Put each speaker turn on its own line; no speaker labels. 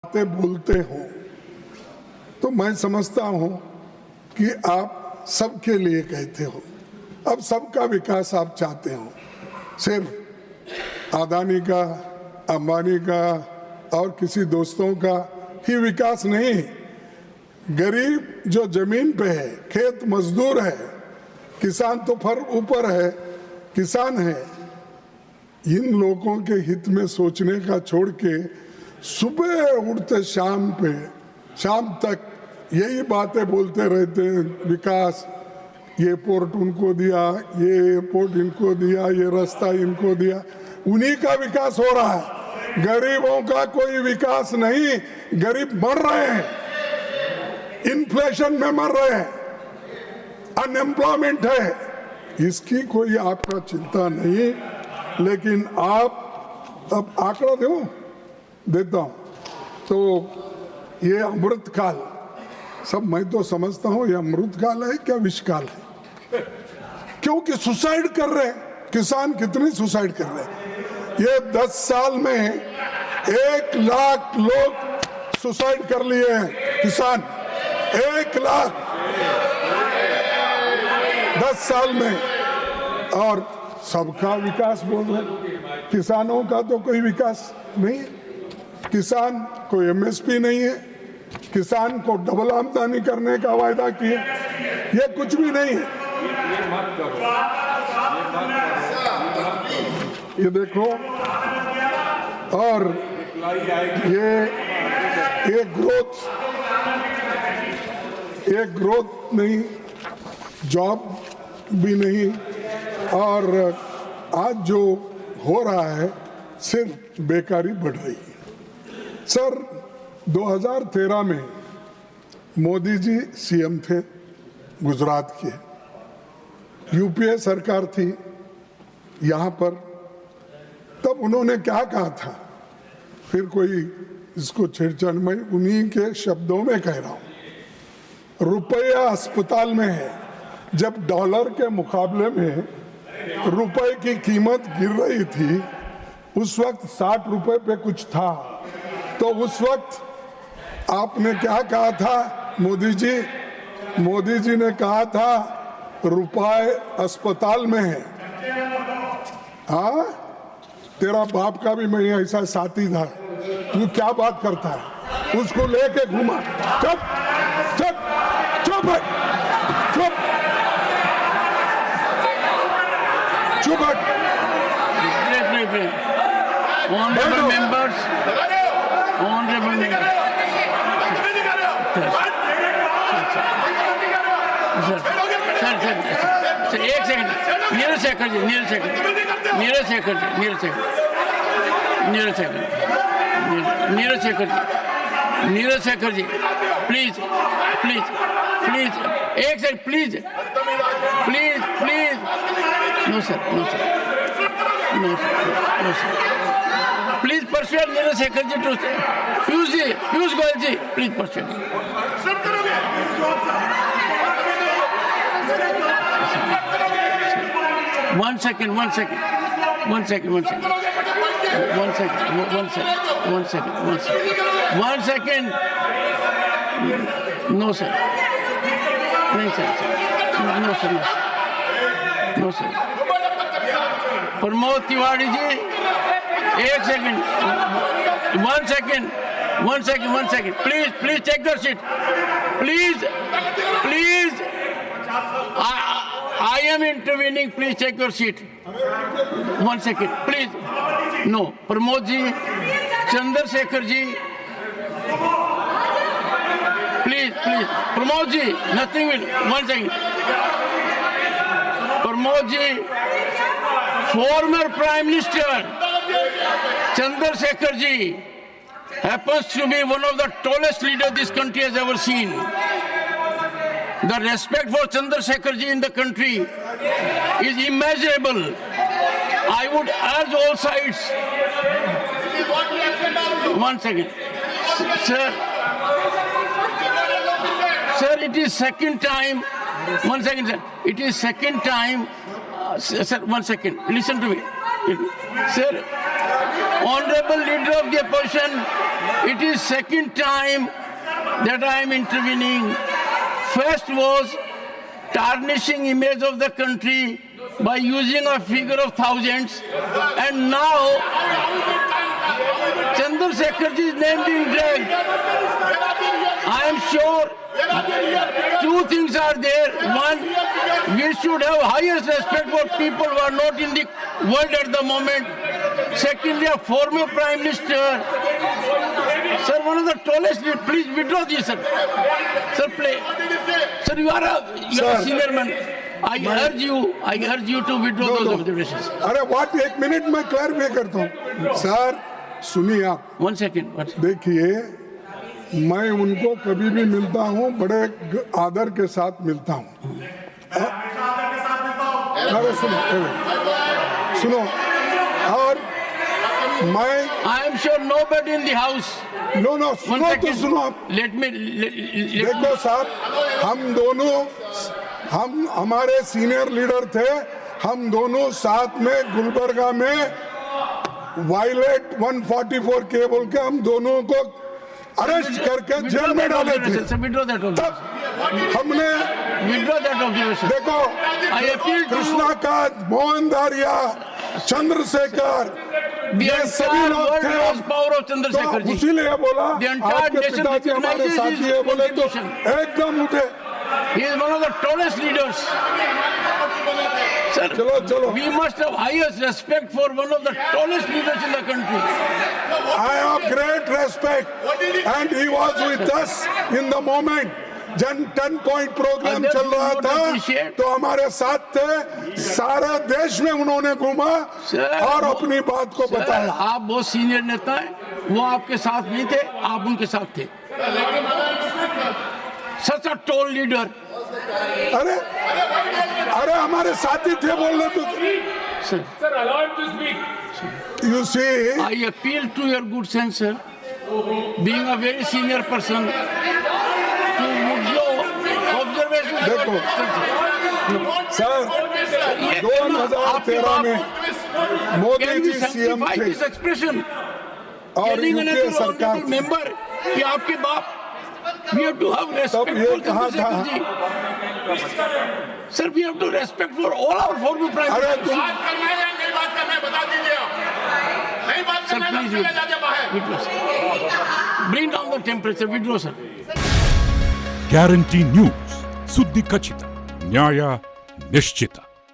बातें बोलते हो तो मैं समझता हूं कि आप सबके लिए कहते हो। अब सबका विकास आप चाहते हो, सिर्फ अदानी का, अंबानी का और किसी दोस्तों का ही विकास नहीं। गरीब जो जमीन पे है, खेत मजदूर है, किसान तो फर ऊपर है, किसान है, इन लोगों के हित में सोचने का छोड़ के सुबह उठते शाम तक यही बातें बोलते रहते हैं। विकास, ये पोर्ट उनको दिया, ये एयरपोर्ट इनको दिया, ये रास्ता इनको दिया, उन्हीं का विकास हो रहा है। गरीबों का कोई विकास नहीं। गरीब मर रहे हैं, इन्फ्लेशन में मर रहे हैं, अनएम्प्लॉयमेंट है, इसकी कोई आपका चिंता नहीं। लेकिन आप अब आंकड़ा देता हूं तो ये अमृत काल, सब मैं तो समझता हूं ये अमृत काल है क्या विष काल है, क्योंकि सुसाइड कर रहे हैं किसान, कितने सुसाइड कर रहे हैं। ये 10 साल में 1 लाख लोग सुसाइड कर लिए हैं किसान, 1 लाख 10 साल में। और सबका विकास बोल रहे, किसानों का तो कोई विकास नहीं है। किसान को एमएसपी नहीं है, किसान को डबल आमदनी करने का वायदा किए, ये कुछ भी नहीं है। ये देखो, और ये ग्रोथ नहीं, जॉब भी नहीं, और आज जो हो रहा है सिर्फ बेकारी बढ़ रही है। सर 2013 में मोदी जी सीएम थे गुजरात के, यूपीए सरकार थी यहाँ पर, तब उन्होंने क्या कहा था, फिर कोई इसको छेड़छाड़, मैं उन्हीं के शब्दों में कह रहा हूँ। रुपया अस्पताल में है, जब डॉलर के मुकाबले में रुपए की कीमत गिर रही थी, उस वक्त 60 रुपए पे कुछ था, तो उस वक्त आपने क्या कहा था मोदी जी ने कहा था रुपए अस्पताल में है। हाँ, तेरा बाप का भी मैं ऐसा साथी था, तू क्या बात करता है, उसको लेके घूमा। चुप चुप चुप चुप चुप।
Honorable members, सर एक सेकंड, नीरज शेखर जी प्लीज एक second please no sir please persuade Neeraj Shekhar ji to Piyush Goyal ji please persuade. One second. No, sir. No, sir. Pramod Tiwari ji, एक second, one second. Please take your seat. Please. I am intervening. Please take your seat. 1 second, please. No, Pramod ji, Chandrasekhar ji, please. Pramod ji, nothing will. 1 second. Pramod ji, former Prime Minister Chandrasekhar ji happens to be one of the tallest leaders this country has ever seen. The respect for Chandrasekhar ji in the country is immeasurable. I would urge all sides. 1 second. Sir, it is second time. 1 second, sir. It is second time. Sir, 1 second. Listen to me. Sir, Honorable Leader of the Opposition, it is second time that I am intervening. First was tarnishing image of the country by using a figure of thousands, and now Chandrasekharji's name being dragged. I am sure two things are there. One, we should have highest respect for people who are not in the world at the moment. Secondly, a former Prime Minister. Sir, one of the tallest, please withdraw this, sir. Sir, play. Sir, you are a senior man. I urge you to withdraw those observations.
अरे what, एक minute में clarify करता हूँ। Sir सुनिए आप,
1 second.
देखिए मैं उनको कभी भी मिलता हूँ बड़े आदर के साथ मिलता हूँ। अरे सुनो और मैं
I am sure nobody in the house.
No सुनो तो सुनो आप। देखो साहब, हम हमारे सीनियर लीडर थे, हम दोनों साथ में गुलबर्गा में वायलेट 144 के बोल के हम दोनों को अरेस्ट करके जेल में डाले थे। तब हमने देखो कृष्णा कांत, मोहन दारिया, चंद्रशेखर, ये सभी लोग थे। तो इसीलिए बोला आपके पिताजी हमारे साथी है, बोले तो एकदम उठे।
He is one of the tallest leaders. Sir,
चलो
we must have highest respect for one of the tallest leaders in the country.
I have great respect and he was with us in the moment. जन 10 point programme चल रहा था तो हमारे साथ थे, सारा देश में उन्होंने घूमा और अपनी बात को बताया।
आप बहुत सीनियर नेता हैं, वो आपके साथ नहीं थे, आप उनके साथ थे। Such a tall leader.
अरे हमारे साथी थे बोलने तो।
Sir,
allow him to speak.
You see,
I appeal to your good sense, sir. Being a very senior person, to withdraw observations.
देखो सर, 2013 में मोदी जी सीएम थे
this expression.
और
Telling
यूपीए
another
सरकार
honorable member कि आपके बाप, we have to have respect
तब ये
for
कहा था।
Sir, we have to respect for all our former prime
अरे
ministers.
तुम
बात करना है या नहीं बात करना है, बता दीजिए आप। नहीं बात
Sir,
करना है
please
तो चले जाइए बाहर।
withdraw, sir. Bring down the temperature. Withdraw, sir.
Guarantee news, ಸುದ್ದಿ ಖಚಿತ, ನ್ಯಾಯ ನಿಶ್ಚಿತ.